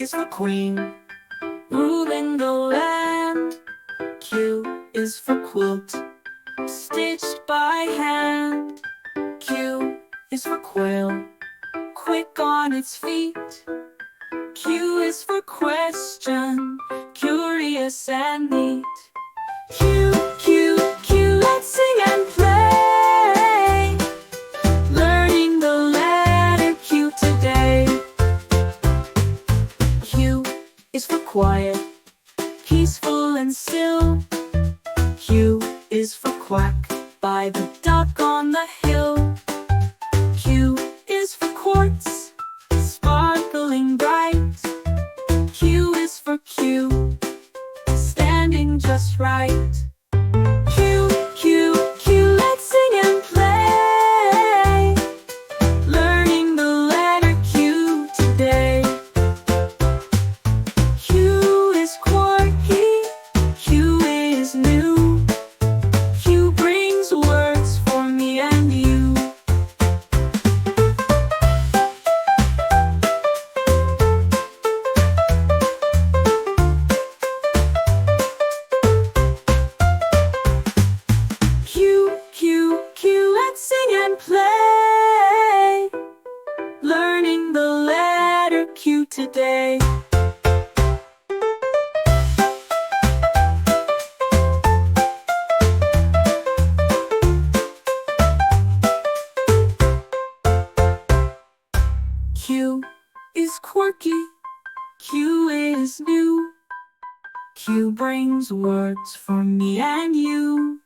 is for queen, ruling the land. Q is for quilt, stitched by hand. Q is for quail, quick on its feet. Q is for question, curious and neat. Q, Q, Q, let's sing and play, learning the letter Q today. Q is for quiet, peaceful and still. Q is for quack, by the duck on the hill. Q is for quartz, sparkling bright. Q is for Q, standing just right. Q, Q, Q, let's sing and play, learning the letter Q today. Q is quirky, Q is new. Q brings words for me and you. Q, Q, Q, let's sing and play, learning the letter Q today. Q is quirky, Q is new. Q brings words for me and you.